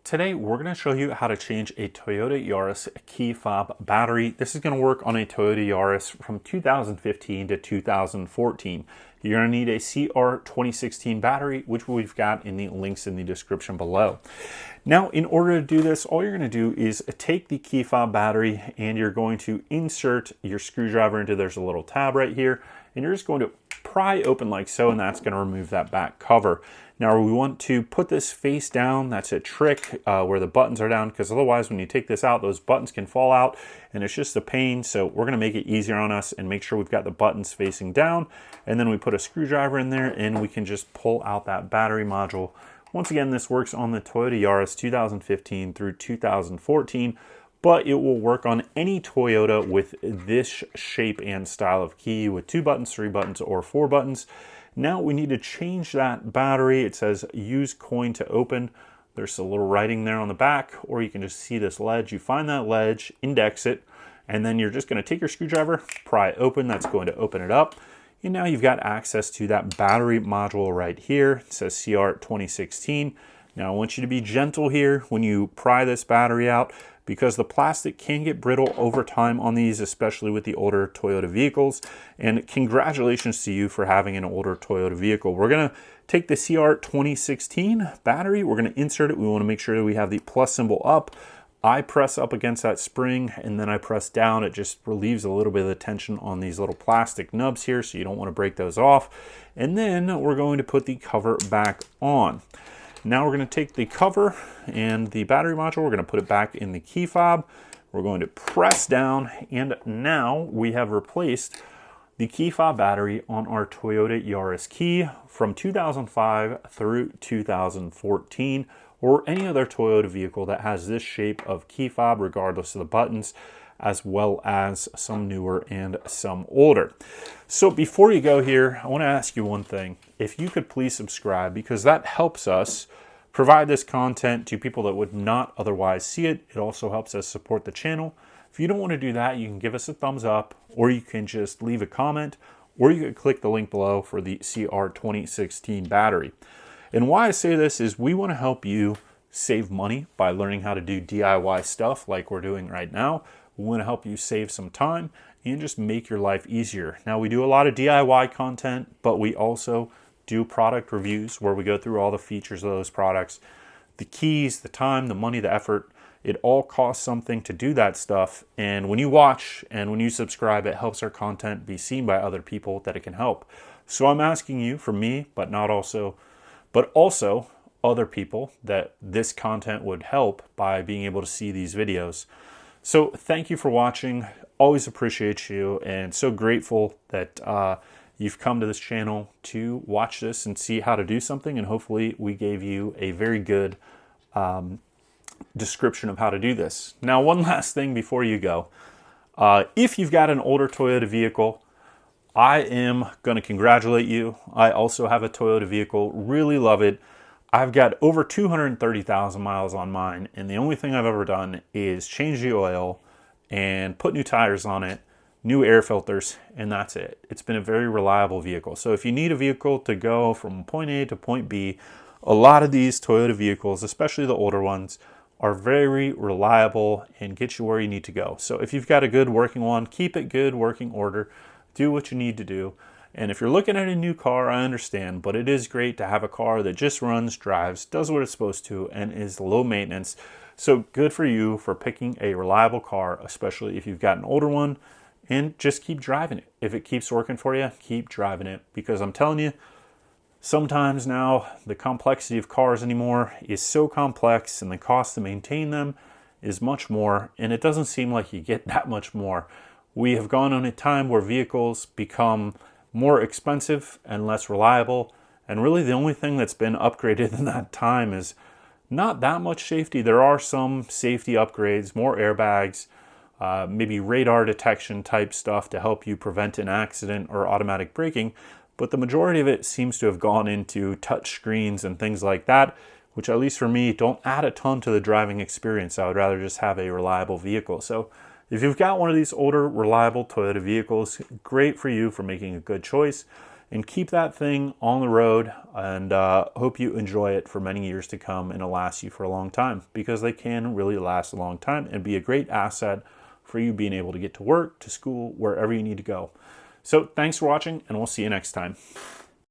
Today, we're going to show you how to change a Toyota Yaris Key Fob battery. This is going to work on a Toyota Yaris from 2015 to 2014. You're going to need a CR2016 battery, which we've got in the links in the description below. Now, in order to do this, all you're going to do is take the key fob battery and you're going to insert your screwdriver into, there's a little tab right here, and you're just going to pry open like so, and that's going to remove that back cover. Now we want to put this face down. That's a trick where the buttons are down, because otherwise when you take this out, those buttons can fall out and it's just a pain. So we're going to make it easier on us and make sure we've got the buttons facing down. And then we put a screwdriver in there and we can just pull out that battery module. Once again, this works on the Toyota Yaris 2015 through 2014, but it will work on any Toyota with this shape and style of key with 2 buttons, 3 buttons, or 4 buttons. Now we need to change that battery. It says use coin to open. There's a little writing there on the back, or you can just see this ledge. You find that ledge, index it, and then you're just going to take your screwdriver, pry it open. That's going to open it up. And now you've got access to that battery module right here. It says CR2016. Now I want you to be gentle here when you pry this battery out, because the plastic can get brittle over time on these, especially with the older Toyota vehicles. And congratulations to you for having an older Toyota vehicle. We're gonna take the CR2016 battery, we're gonna insert it. We wanna make sure that we have the plus symbol up. I press up against that spring and then I press down. It just relieves a little bit of the tension on these little plastic nubs here, so you don't wanna break those off. And then we're going to put the cover back on. Now we're going to take the cover and the battery module, we're going to put it back in the key fob. We're going to press down, and now we have replaced the key fob battery on our Toyota Yaris Key from 2005 through 2014, or any other Toyota vehicle that has this shape of key fob regardless of the buttons, as well as some newer and some older. So before you go here, I want to ask you one thing. If you could please subscribe, because that helps us provide this content to people that would not otherwise see it. It also helps us support the channel. If you don't want to do that, you can give us a thumbs up, or you can just leave a comment, or you can click the link below for the CR2016 battery. And why I say this is we want to help you save money by learning how to do DIY stuff like we're doing right now. We want to help you save some time and just make your life easier. Now, we do a lot of DIY content, but we also do product reviews where we go through all the features of those products, the keys, the time, the money, the effort. It all costs something to do that stuff. And when you watch and when you subscribe, it helps our content be seen by other people that it can help. So I'm asking you, for me, but also other people, that this content would help by being able to see these videos. So thank you for watching. Always appreciate you, and so grateful that you've come to this channel to watch this and see how to do something, and hopefully we gave you a very good description of how to do this. Now, one last thing before you go. If you've got an older Toyota vehicle, I am going to congratulate you. I also have a Toyota vehicle, really love it. I've got over 230,000 miles on mine, and the only thing I've ever done is change the oil and put new tires on it, new air filters, and that's it. It's been a very reliable vehicle. So if you need a vehicle to go from point A to point B, a lot of these Toyota vehicles, especially the older ones, are very reliable and get you where you need to go. So if you've got a good working one, keep it good, working order, do what you need to do. And if you're looking at a new car, I understand, but it is great to have a car that just runs, drives, does what it's supposed to, and is low maintenance. So good for you for picking a reliable car, especially if you've got an older one, and just keep driving it. If it keeps working for you, keep driving it, because I'm telling you, sometimes now the complexity of cars anymore is so complex, and the cost to maintain them is much more, and it doesn't seem like you get that much more. We have gone on a time where vehicles become more expensive and less reliable, and really the only thing that's been upgraded in that time is not that much safety. There are some safety upgrades, more airbags, maybe radar detection type stuff to help you prevent an accident or automatic braking, but the majority of it seems to have gone into touch screens and things like that, which, at least for me, don't add a ton to the driving experience. I would rather just have a reliable vehicle. So if you've got one of these older, reliable Toyota vehicles, great for you for making a good choice. and keep that thing on the road, and hope you enjoy it for many years to come and it'll last you for a long time, because they can really last a long time and be a great asset for you being able to get to work, to school, wherever you need to go. So thanks for watching, and we'll see you next time.